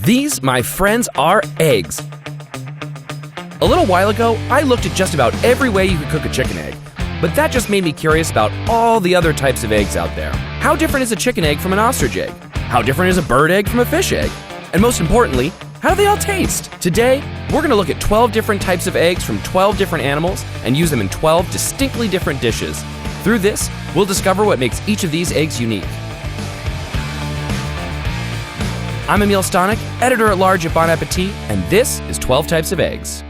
These, my friends, are eggs. A little while ago, I looked at just about every way you could cook a chicken egg, but that just made me curious about all the other types of eggs out there. How different is a chicken egg from an ostrich egg? How different is a bird egg from a fish egg? And most importantly, how do they all taste? Today, we're going to look at 12 different types of eggs from 12 different animals and use them in 12 distinctly different dishes. Through this, we'll discover what makes each of these eggs unique. I'm Amiel Stanek, editor-at-large at Bon Appétit, and this is 12 Types of Eggs.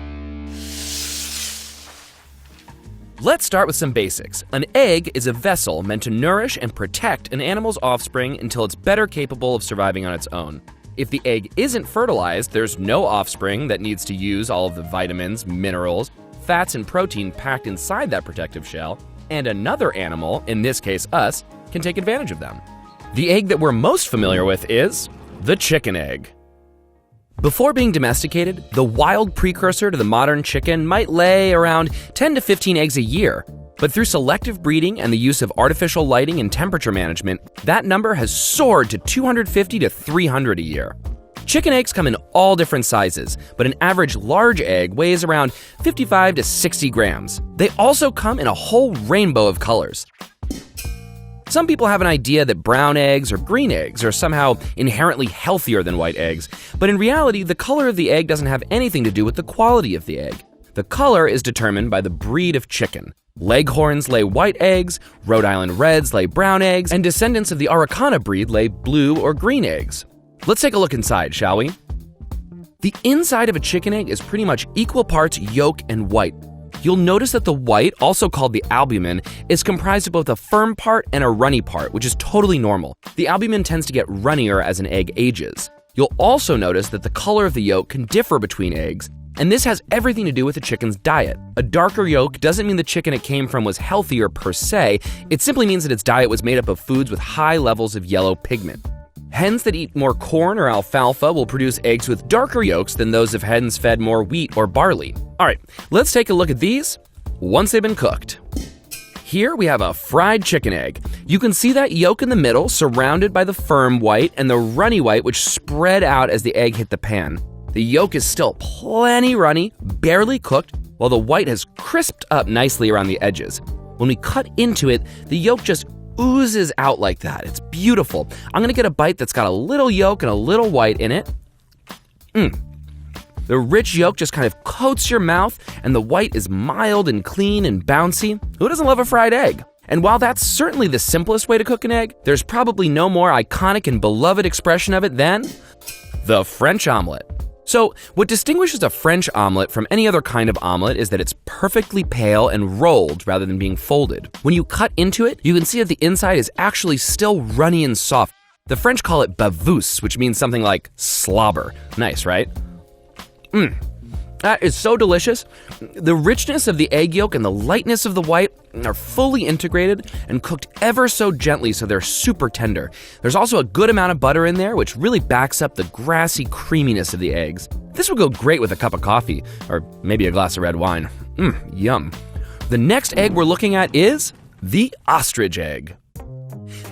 Let's start with some basics. An egg is a vessel meant to nourish and protect an animal's offspring until it's better capable of surviving on its own. If the egg isn't fertilized, there's no offspring that needs to use all of the vitamins, minerals, fats, and protein packed inside that protective shell, and another animal, in this case us, can take advantage of them. The egg that we're most familiar with is the chicken egg. Before being domesticated, the wild precursor to the modern chicken might lay around 10 to 15 eggs a year. But through selective breeding and the use of artificial lighting and temperature management, that number has soared to 250 to 300 a year. Chicken eggs come in all different sizes, but an average large egg weighs around 55 to 60 grams. They also come in a whole rainbow of colors. Some people have an idea that brown eggs or green eggs are somehow inherently healthier than white eggs, but in reality, the color of the egg doesn't have anything to do with the quality of the egg. The color is determined by the breed of chicken. Leghorns lay white eggs, Rhode Island Reds lay brown eggs, and descendants of the Araucana breed lay blue or green eggs. Let's take a look inside, shall we? The inside of a chicken egg is pretty much equal parts yolk and white. You'll notice that the white, also called the albumin, is comprised of both a firm part and a runny part, which is totally normal. The albumin tends to get runnier as an egg ages. You'll also notice that the color of the yolk can differ between eggs, and this has everything to do with the chicken's diet. A darker yolk doesn't mean the chicken it came from was healthier per se, it simply means that its diet was made up of foods with high levels of yellow pigment. Hens that eat more corn or alfalfa will produce eggs with darker yolks than those of hens fed more wheat or barley. All right, let's take a look at these once they've been cooked. Here we have a fried chicken egg. You can see that yolk in the middle surrounded by the firm white and the runny white which spread out as the egg hit the pan. The yolk is still plenty runny, barely cooked, while the white has crisped up nicely around the edges. When we cut into it, the yolk just oozes out like that. It's beautiful. I'm gonna get a bite that's got a little yolk and a little white in it. The rich yolk just kind of coats your mouth, and the white is mild and clean and bouncy. Who doesn't love a fried egg? And while that's certainly the simplest way to cook an egg, there's probably no more iconic and beloved expression of it than the French omelet. So, what distinguishes a French omelet from any other kind of omelet is that it's perfectly pale and rolled rather than being folded. When you cut into it, you can see that the inside is actually still runny and soft. The French call it bavousse, which means something like slobber. Nice, right? That is so delicious. The richness of the egg yolk and the lightness of the white are fully integrated and cooked ever so gently so they're super tender. There's also a good amount of butter in there, which really backs up the grassy creaminess of the eggs. This would go great with a cup of coffee, or maybe a glass of red wine. Yum. The next egg we're looking at is the ostrich egg.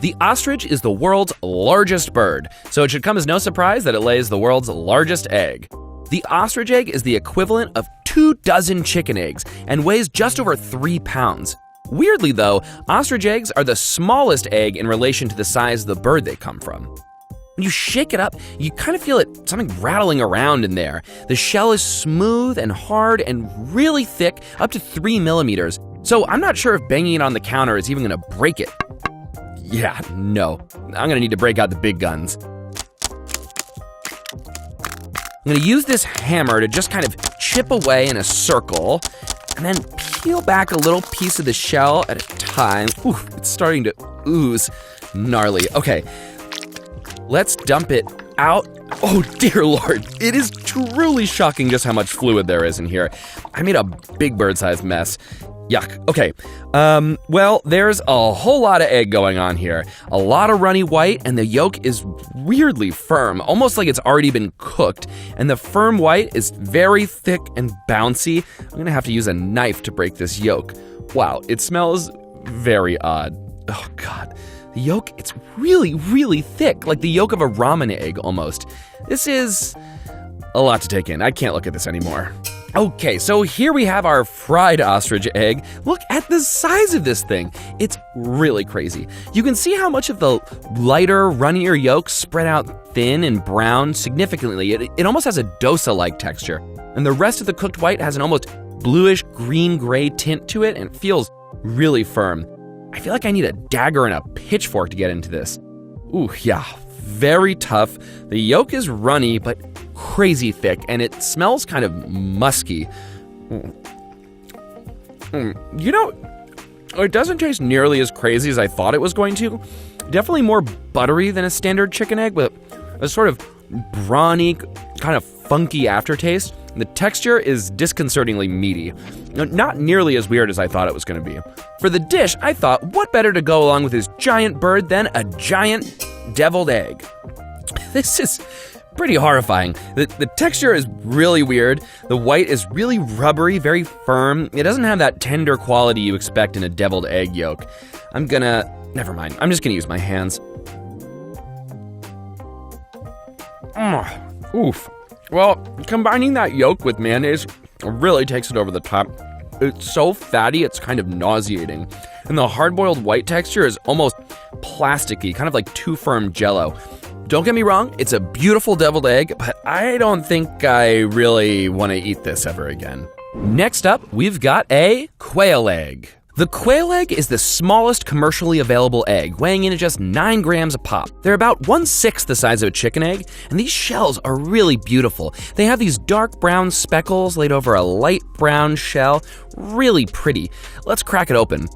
The ostrich is the world's largest bird, so it should come as no surprise that it lays the world's largest egg. The ostrich egg is the equivalent of 24 chicken eggs and weighs just over 3 pounds. Weirdly though, ostrich eggs are the smallest egg in relation to the size of the bird they come from. When you shake it up, you kind of feel something rattling around in there. The shell is smooth and hard and really thick, up to 3 millimeters. So I'm not sure if banging it on the counter is even gonna break it. Yeah, no. I'm gonna need to break out the big guns. I'm gonna use this hammer to just kind of chip away in a circle and then peel back a little piece of the shell at a time. Ooh, it's starting to ooze. Gnarly. Okay, let's dump it out. Oh dear Lord, it is truly shocking just how much fluid there is in here. I made a big bird-sized mess. Yuck. Okay, well, there's a whole lot of egg going on here. A lot of runny white, and the yolk is weirdly firm, almost like it's already been cooked. And the firm white is very thick and bouncy. I'm gonna have to use a knife to break this yolk. Wow, it smells very odd. Oh God, The yolk, it's really, really thick, like the yolk of a ramen egg almost. This is a lot to take in. I can't look at this anymore. Okay, so here we have our fried ostrich egg. Look at the size of this thing. It's really crazy. You can see how much of the lighter, runnier yolk spread out thin and brown significantly. It almost has a dosa-like texture. And the rest of the cooked white has an almost bluish green-gray tint to it and it feels really firm. I feel like I need a dagger and a pitchfork to get into this. Ooh, yeah, very tough. The yolk is runny, but crazy thick, and it smells kind of musky. You know, it doesn't taste nearly as crazy as I thought it was going to. Definitely more buttery than a standard chicken egg, with a sort of brawny, kind of funky aftertaste. The texture is disconcertingly meaty. Not nearly as weird as I thought it was going to be. For the dish, I thought, what better to go along with this giant bird than a giant deviled egg? This is pretty horrifying. The texture is really weird. The white is really rubbery, very firm. It doesn't have that tender quality you expect in a deviled egg yolk. Never mind. I'm just gonna use my hands. Oof. Well, combining that yolk with mayonnaise really takes it over the top. It's so fatty, it's kind of nauseating. And the hard-boiled white texture is almost plasticky, kind of like too firm Jell-O. Don't get me wrong, it's a beautiful deviled egg, but I don't think I really want to eat this ever again. Next up, we've got a quail egg. The quail egg is the smallest commercially available egg, weighing in at just 9 grams a pop. They're about 1/6 the size of a chicken egg, and these shells are really beautiful. They have these dark brown speckles laid over a light brown shell. Really pretty. Let's crack it open.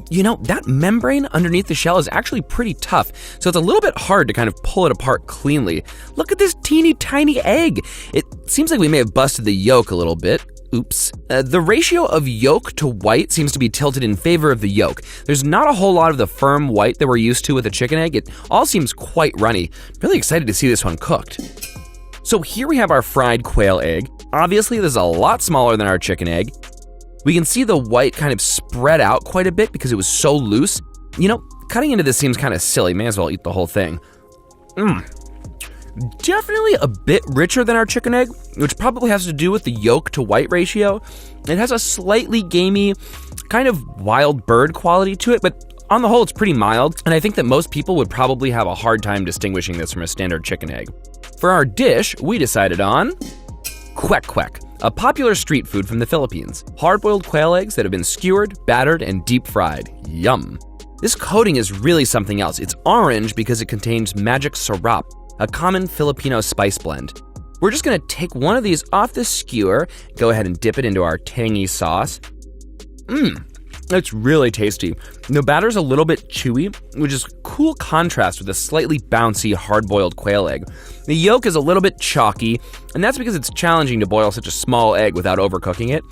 You know, that membrane underneath the shell is actually pretty tough, so it's a little bit hard to kind of pull it apart cleanly. Look at this teeny tiny egg. It seems like we may have busted the yolk a little bit. Oops. The ratio of yolk to white seems to be tilted in favor of the yolk. There's not a whole lot of the firm white that we're used to with a chicken egg. It all seems quite runny. Really excited to see this one cooked. So here we have our fried quail egg. Obviously, this is a lot smaller than our chicken egg. We can see the white kind of spread out quite a bit because it was so loose. You know, cutting into this seems kind of silly. May as well eat the whole thing. Definitely a bit richer than our chicken egg, which probably has to do with the yolk to white ratio. It has a slightly gamey, kind of wild bird quality to it, but on the whole, it's pretty mild, and I think that most people would probably have a hard time distinguishing this from a standard chicken egg. For our dish, we decided on quack quack, a popular street food from the Philippines. Hard-boiled quail eggs that have been skewered, battered, and deep fried. Yum. This coating is really something else. It's orange because it contains magic sarap, a common Filipino spice blend. We're just gonna take one of these off the skewer, go ahead and dip it into our tangy sauce. It's really tasty. The batter's a little bit chewy, which is cool contrast with a slightly bouncy hard-boiled quail egg. The yolk is a little bit chalky, and that's because it's challenging to boil such a small egg without overcooking it.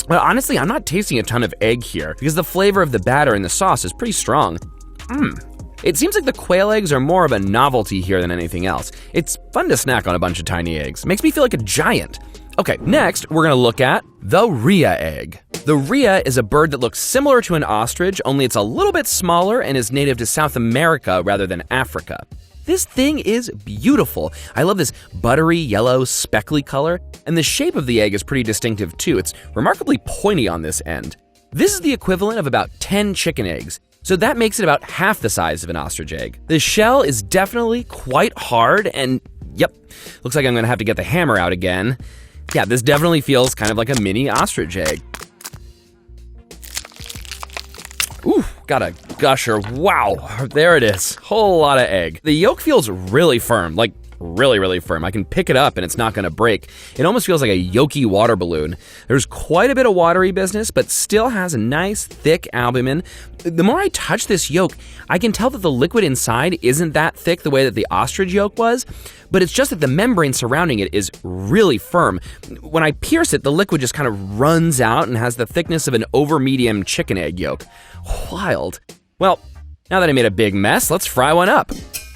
But honestly, I'm not tasting a ton of egg here because the flavor of the batter in the sauce is pretty strong. It seems like the quail eggs are more of a novelty here than anything else. It's fun to snack on a bunch of tiny eggs. Makes me feel like a giant. Okay, next we're gonna look at the rhea egg. The rhea is a bird that looks similar to an ostrich, only it's a little bit smaller and is native to South America rather than Africa. This thing is beautiful. I love this buttery yellow speckly color, and the shape of the egg is pretty distinctive too. It's remarkably pointy on this end. This is the equivalent of about 10 chicken eggs, so that makes it about half the size of an ostrich egg. The shell is definitely quite hard, and yep, looks like I'm gonna have to get the hammer out again. Yeah, this definitely feels kind of like a mini ostrich egg. Ooh, got a gusher. Wow, there it is. Whole lot of egg. The yolk feels really firm, like really, really firm. I can pick it up and it's not gonna break. It almost feels like a yolky water balloon. There's quite a bit of watery business, but still has a nice, thick albumin. The more I touch this yolk, I can tell that the liquid inside isn't that thick the way that the ostrich yolk was, but it's just that the membrane surrounding it is really firm. When I pierce it, the liquid just kind of runs out and has the thickness of an over-medium chicken egg yolk. Wild. Well, now that I made a big mess, let's fry one up.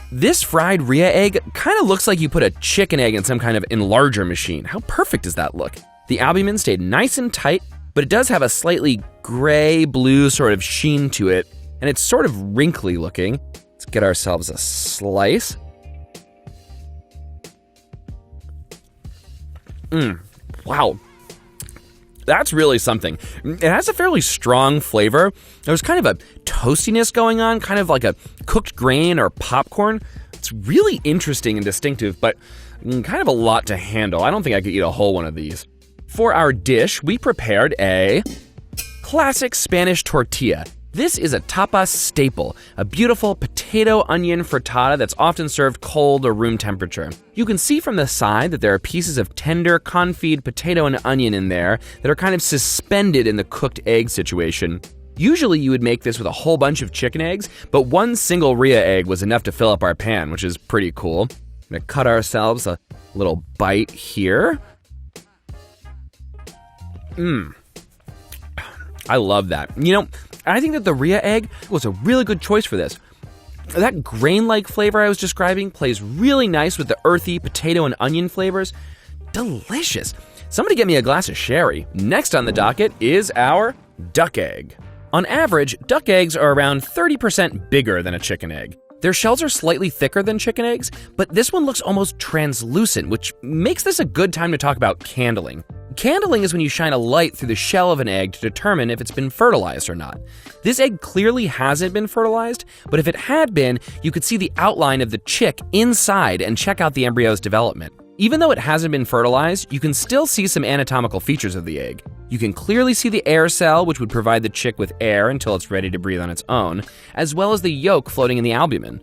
This fried rhea egg kind of looks like you put a chicken egg in some kind of enlarger machine. How perfect does that look? The albumin stayed nice and tight, but it does have a slightly gray-blue sort of sheen to it. and it's sort of wrinkly looking. Let's get ourselves a slice. Wow. That's really something. It has a fairly strong flavor. There's kind of a toastiness going on, kind of like a cooked grain or popcorn. It's really interesting and distinctive, but kind of a lot to handle. I don't think I could eat a whole one of these. For our dish, we prepared a classic Spanish tortilla. This is a tapas staple, a beautiful potato onion frittata that's often served cold or room temperature. You can see from the side that there are pieces of tender confit potato and onion in there that are kind of suspended in the cooked egg situation. Usually you would make this with a whole bunch of chicken eggs, but one single rhea egg was enough to fill up our pan, which is pretty cool. I'm gonna cut ourselves a little bite here. I love that. You know, I think that the rhea egg was a really good choice for this. That grain-like flavor I was describing plays really nice with the earthy potato and onion flavors. Delicious. Somebody get me a glass of sherry. Next on the docket is our duck egg. On average, duck eggs are around 30% bigger than a chicken egg. Their shells are slightly thicker than chicken eggs, but this one looks almost translucent, which makes this a good time to talk about candling. Candling is when you shine a light through the shell of an egg to determine if it's been fertilized or not. This egg clearly hasn't been fertilized, but if it had been, you could see the outline of the chick inside and check out the embryo's development. Even though it hasn't been fertilized, you can still see some anatomical features of the egg. You can clearly see the air cell, which would provide the chick with air until it's ready to breathe on its own, as well as the yolk floating in the albumin.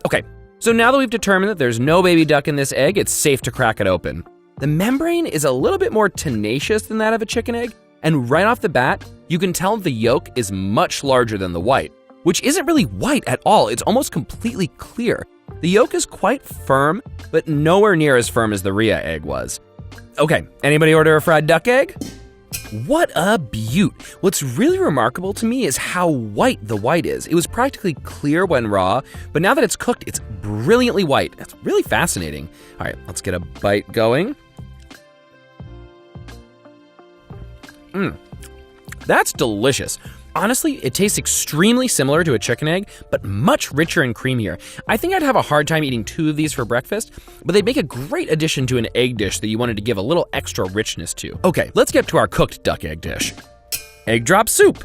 Okay, so now that we've determined that there's no baby duck in this egg, it's safe to crack it open. The membrane is a little bit more tenacious than that of a chicken egg, and right off the bat, you can tell the yolk is much larger than the white, which isn't really white at all. It's almost completely clear. The yolk is quite firm, but nowhere near as firm as the rhea egg was. Okay, anybody order a fried duck egg? What a beaut. What's really remarkable to me is how white the white is. It was practically clear when raw, but now that it's cooked, it's brilliantly white. That's really fascinating. All right, let's get a bite going. That's delicious. Honestly, it tastes extremely similar to a chicken egg, but much richer and creamier. I think I'd have a hard time eating 2 of these for breakfast, but they'd make a great addition to an egg dish that you wanted to give a little extra richness to. Okay, let's get to our cooked duck egg dish. Egg drop soup.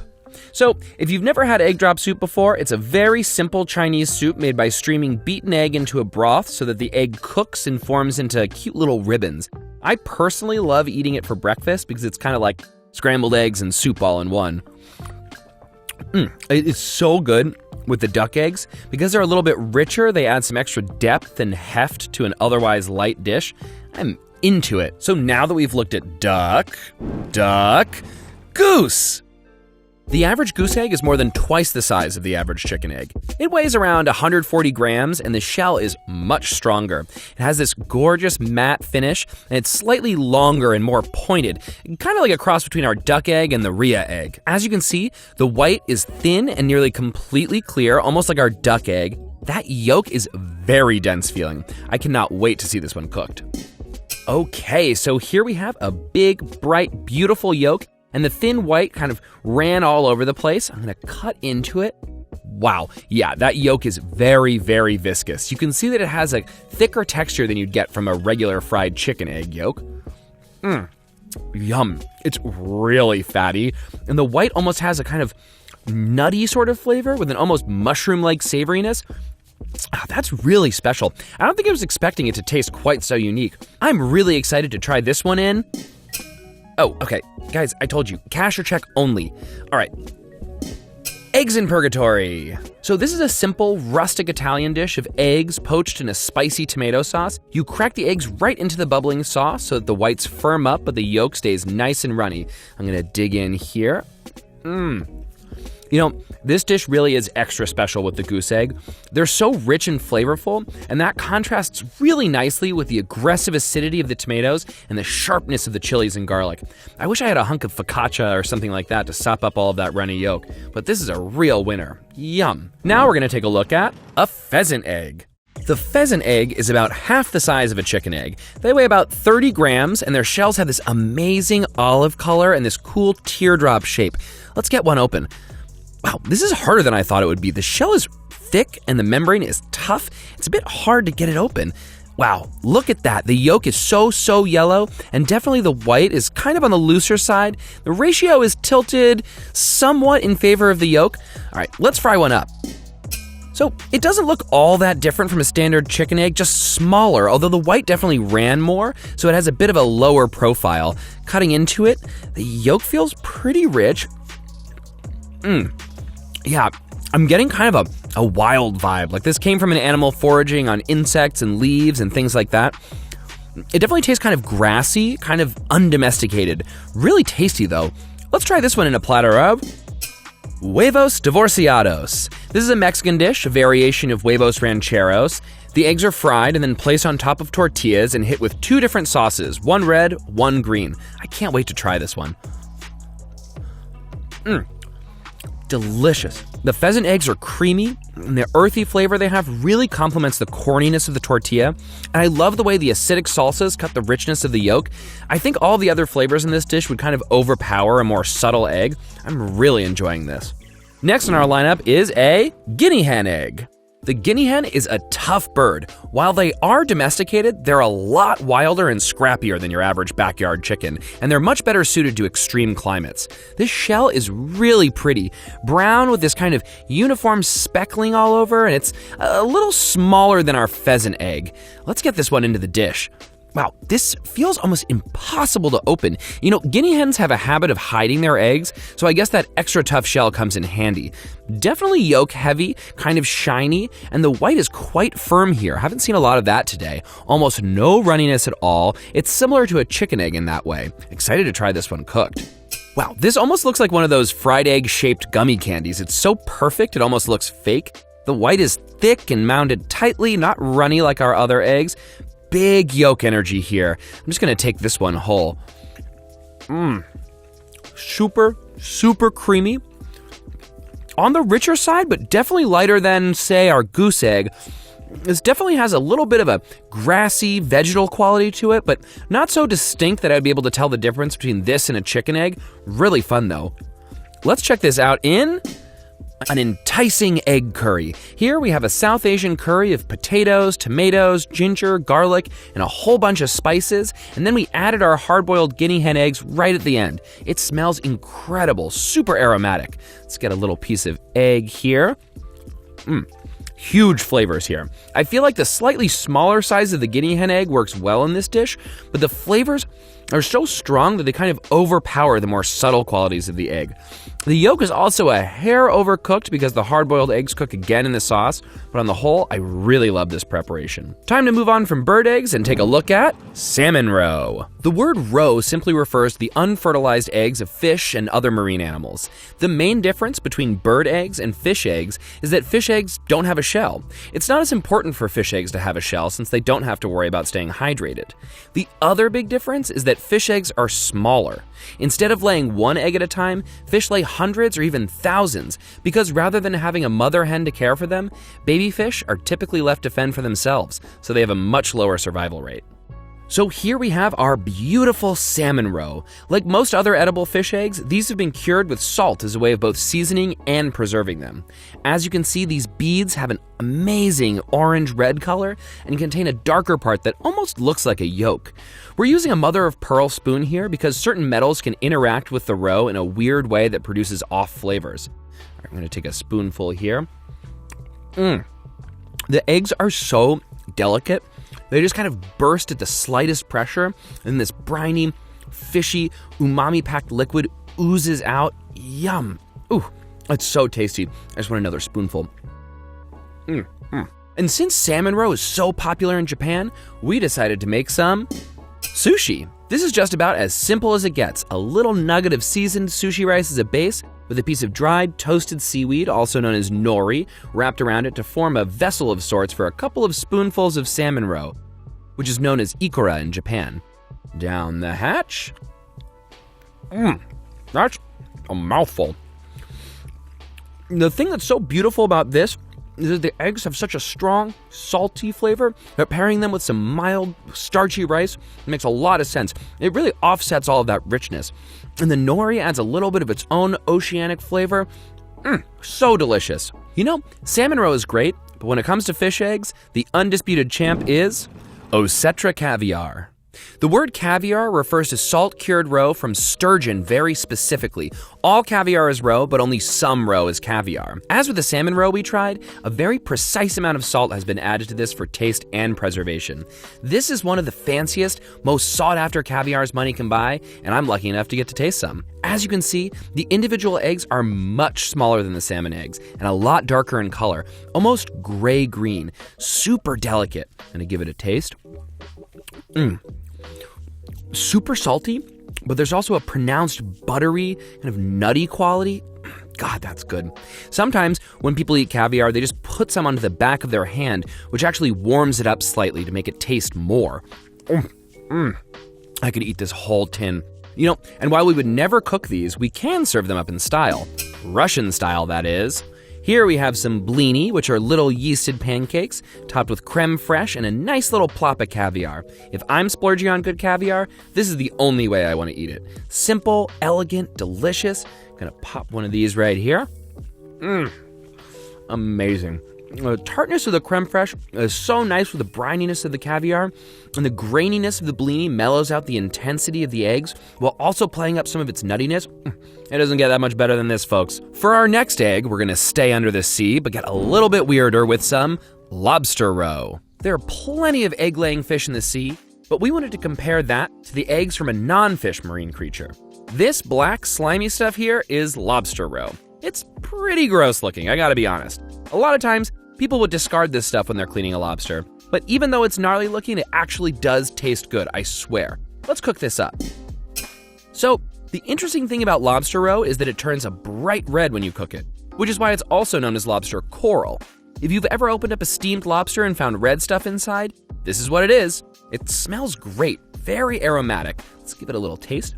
So, if you've never had egg drop soup before, it's a very simple Chinese soup made by streaming beaten egg into a broth so that the egg cooks and forms into cute little ribbons. I personally love eating it for breakfast because it's kind of like scrambled eggs and soup all in one. It's so good with the duck eggs. Because they're a little bit richer, they add some extra depth and heft to an otherwise light dish. I'm into it. So now that we've looked at duck, goose. The average goose egg is more than twice the size of the average chicken egg. It weighs around 140 grams and the shell is much stronger. It has this gorgeous matte finish and it's slightly longer and more pointed, kind of like a cross between our duck egg and the rhea egg. As you can see, the white is thin and nearly completely clear, almost like our duck egg. That yolk is very dense feeling. I cannot wait to see this one cooked. Okay, so here we have a big, bright, beautiful yolk. And the thin white kind of ran all over the place. I'm gonna cut into it. Wow, yeah, that yolk is very, very viscous. You can see that it has a thicker texture than you'd get from a regular fried chicken egg yolk. Yum, it's really fatty. And the white almost has a kind of nutty sort of flavor with an almost mushroom-like savoriness. That's really special. I don't think I was expecting it to taste quite so unique. I'm really excited to try this one in. Oh, okay. Guys, I told you, cash or check only. All right. Eggs in purgatory. So this is a simple, rustic Italian dish of eggs poached in a spicy tomato sauce. You crack the eggs right into the bubbling sauce so that the whites firm up, but the yolk stays nice and runny. I'm gonna dig in here. You know, this dish really is extra special with the goose egg. They're so rich and flavorful, and that contrasts really nicely with the aggressive acidity of the tomatoes and the sharpness of the chilies and garlic. I wish I had a hunk of focaccia or something like that to sop up all of that runny yolk, but this is a real winner. Yum. Now we're gonna take a look at a pheasant egg. The pheasant egg is about half the size of a chicken egg. They weigh about 30 grams, and their shells have this amazing olive color and this cool teardrop shape. Let's get one open. Wow, this is harder than I thought it would be. The shell is thick and the membrane is tough. It's a bit hard to get it open. Wow, look at that. The yolk is so yellow, and definitely the white is kind of on the looser side. The ratio is tilted somewhat in favor of the yolk. All right, let's fry one up. So it doesn't look all that different from a standard chicken egg, just smaller, although the white definitely ran more, so it has a bit of a lower profile. Cutting into it, the yolk feels pretty rich. Yeah, I'm getting kind of a wild vibe. Like this came from an animal foraging on insects and leaves and things like that. It definitely tastes kind of grassy, kind of undomesticated. Really tasty though. Let's try this one in a platter of huevos divorciados. This is a Mexican dish, a variation of huevos rancheros. The eggs are fried and then placed on top of tortillas and hit with 2 different sauces, one red, one green. I can't wait to try this one. Delicious. The pheasant eggs are creamy, and the earthy flavor they have really complements the corniness of the tortilla. And I love the way the acidic salsas cut the richness of the yolk. I think all the other flavors in this dish would kind of overpower a more subtle egg. I'm really enjoying this. Next on our lineup is a guinea hen egg. The guinea hen is a tough bird. While they are domesticated, they're a lot wilder and scrappier than your average backyard chicken, and they're much better suited to extreme climates. This shell is really pretty, brown with this kind of uniform speckling all over, and it's a little smaller than our pheasant egg. Let's get this one into the dish. Wow, this feels almost impossible to open. You know, guinea hens have a habit of hiding their eggs, so I guess that extra tough shell comes in handy. Definitely yolk heavy, kind of shiny, and the white is quite firm here. Haven't seen a lot of that today. Almost no runniness at all. It's similar to a chicken egg in that way. Excited to try this one cooked. Wow, this almost looks like one of those fried egg-shaped gummy candies. It's so perfect, it almost looks fake. The white is thick and mounded tightly, not runny like our other eggs. Big yolk energy here. I'm just gonna take this one whole. Super creamy. On the richer side, but definitely lighter than, say, our goose egg. This definitely has a little bit of a grassy, vegetal quality to it, but not so distinct that I'd be able to tell the difference between this and a chicken egg. Really fun though. Let's check this out in an enticing egg curry. Here we have a South Asian curry of potatoes, tomatoes, ginger, garlic, and a whole bunch of spices, and then we added our hard-boiled guinea hen eggs right at the end. It smells incredible, super aromatic. Let's get a little piece of egg here. Huge flavors here. I feel like the slightly smaller size of the guinea hen egg works well in this dish, but the flavors are so strong that they kind of overpower the more subtle qualities of the egg. The yolk is also a hair overcooked because the hard-boiled eggs cook again in the sauce, but on the whole, I really love this preparation. Time to move on from bird eggs and take a look at salmon roe. The word roe simply refers to the unfertilized eggs of fish and other marine animals. The main difference between bird eggs and fish eggs is that fish eggs don't have a shell. It's not as important for fish eggs to have a shell since they don't have to worry about staying hydrated. The other big difference is that fish eggs are smaller. Instead of laying one egg at a time, fish lay hundreds or even thousands because rather than having a mother hen to care for them, baby fish are typically left to fend for themselves, so they have a much lower survival rate. So here we have our beautiful salmon roe. Like most other edible fish eggs, these have been cured with salt as a way of both seasoning and preserving them. As you can see, these beads have an amazing orange-red color and contain a darker part that almost looks like a yolk. We're using a mother-of-pearl spoon here because certain metals can interact with the roe in a weird way that produces off flavors. I'm going to take a spoonful here. The eggs are so delicate. They just kind of burst at the slightest pressure, and this briny, fishy, umami-packed liquid oozes out. Yum. Ooh, it's so tasty. I just want another spoonful. And since salmon roe is so popular in Japan, we decided to make some sushi. This is just about as simple as it gets. A little nugget of seasoned sushi rice as a base, with a piece of dried, toasted seaweed, also known as nori, wrapped around it to form a vessel of sorts for a couple of spoonfuls of salmon roe, which is known as ikura in Japan. Down the hatch. That's a mouthful. The thing that's so beautiful about this is that the eggs have such a strong, salty flavor that pairing them with some mild, starchy rice makes a lot of sense. It really offsets all of that richness. And the nori adds a little bit of its own oceanic flavor. So delicious. You know, salmon roe is great, but when it comes to fish eggs, the undisputed champ is OSSETRA caviar. The word caviar refers to salt-cured roe from sturgeon very specifically. All caviar is roe, but only some roe is caviar. As with the salmon roe we tried, a very precise amount of salt has been added to this for taste and preservation. This is one of the fanciest, most sought-after caviars money can buy, and I'm lucky enough to get to taste some. As you can see, the individual eggs are much smaller than the salmon eggs and a lot darker in color, almost gray-green, super delicate. And to give it a taste, super salty, but there's also a pronounced buttery, kind of nutty quality. God, that's good. Sometimes when people eat caviar, they just put some onto the back of their hand, which actually warms it up slightly to make it taste more. I could eat this whole tin. You know, and while we would never cook these, we can serve them up in style. Russian style, that is. Here we have some blini, which are little yeasted pancakes, topped with creme fraiche and a nice little plop of caviar. If I'm splurging on good caviar, this is the only way I want to eat it. Simple, elegant, delicious. Gonna pop one of these right here. Amazing. The tartness of the creme fraiche is so nice with the brininess of the caviar, and the graininess of the blini mellows out the intensity of the eggs while also playing up some of its nuttiness. It doesn't get that much better than this, folks. For our next egg, we're gonna stay under the sea, but get a little bit weirder with some lobster roe. There are plenty of egg-laying fish in the sea, but we wanted to compare that to the eggs from a non-fish marine creature. This black, slimy stuff here is lobster roe. It's pretty gross looking, I gotta be honest. A lot of times, people would discard this stuff when they're cleaning a lobster, but even though it's gnarly looking, it actually does taste good, I swear. Let's cook this up. So, the interesting thing about lobster roe is that it turns a bright red when you cook it, which is why it's also known as lobster coral. If you've ever opened up a steamed lobster and found red stuff inside, this is what it is. It smells great, very aromatic. Let's give it a little taste.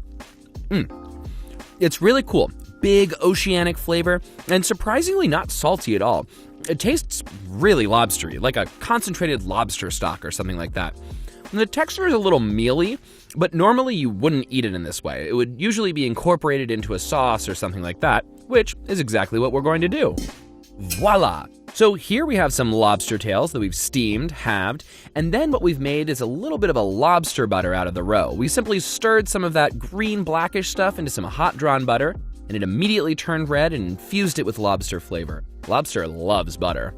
It's really cool. Big oceanic flavor, and surprisingly not salty at all. It tastes really lobstery, like a concentrated lobster stock or something like that. And the texture is a little mealy, but normally you wouldn't eat it in this way. It would usually be incorporated into a sauce or something like that, which is exactly what we're going to do. Voila! So here we have some lobster tails that we've steamed, halved, and then what we've made is a little bit of a lobster butter out of the roe. We simply stirred some of that green blackish stuff into some hot drawn butter, and it immediately turned red and infused it with lobster flavor. Lobster loves butter.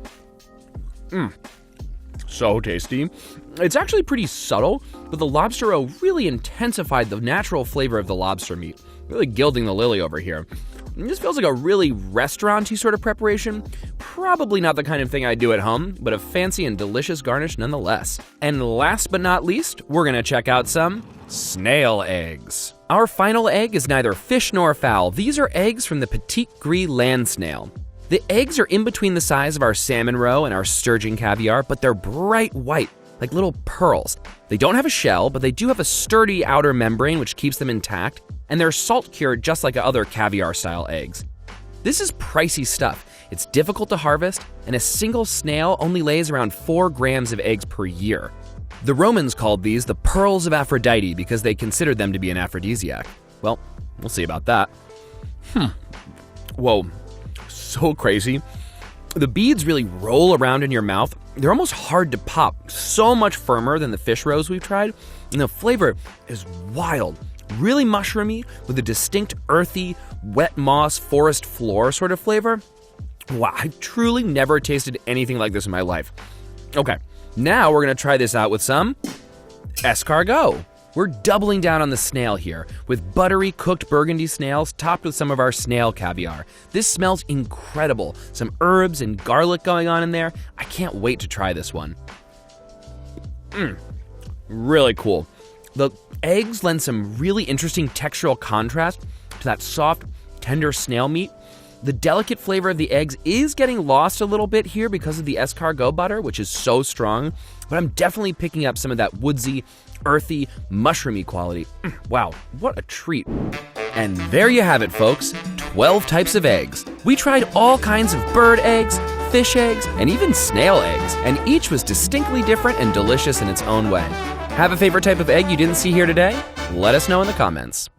So tasty. It's actually pretty subtle, but the lobster roe really intensified the natural flavor of the lobster meat, really gilding the lily over here. And this feels like a really restaurant-y sort of preparation. Probably not the kind of thing I'd do at home, but a fancy and delicious garnish nonetheless. And last but not least, we're gonna check out some snail eggs. Our final egg is neither fish nor fowl. These are eggs from the petite gris land snail. The eggs are in between the size of our salmon roe and our sturgeon caviar, but they're bright white, like little pearls. They don't have a shell, but they do have a sturdy outer membrane which keeps them intact, and they're salt cured just like other caviar-style eggs. This is pricey stuff. It's difficult to harvest, and a single snail only lays around 4 grams of eggs per year. The Romans called these the pearls of Aphrodite because they considered them to be an aphrodisiac. Well, we'll see about that. Whoa, so crazy. The beads really roll around in your mouth. They're almost hard to pop, so much firmer than the fish roes we've tried, and the flavor is wild. Really mushroomy with a distinct earthy, wet moss, forest floor sort of flavor. Wow, I've truly never tasted anything like this in my life. Okay, now we're gonna try this out with some escargot. We're doubling down on the snail here with buttery cooked burgundy snails topped with some of our snail caviar. This smells incredible. Some herbs and garlic going on in there. I can't wait to try this one. Really cool. The eggs lend some really interesting textural contrast to that soft, tender snail meat. The delicate flavor of the eggs is getting lost a little bit here because of the escargot butter, which is so strong, but I'm definitely picking up some of that woodsy, earthy, mushroomy quality. Wow, what a treat. And there you have it, folks, 12 types of eggs. We tried all kinds of bird eggs, fish eggs, and even snail eggs, and each was distinctly different and delicious in its own way. Have a favorite type of egg you didn't see here today? Let us know in the comments.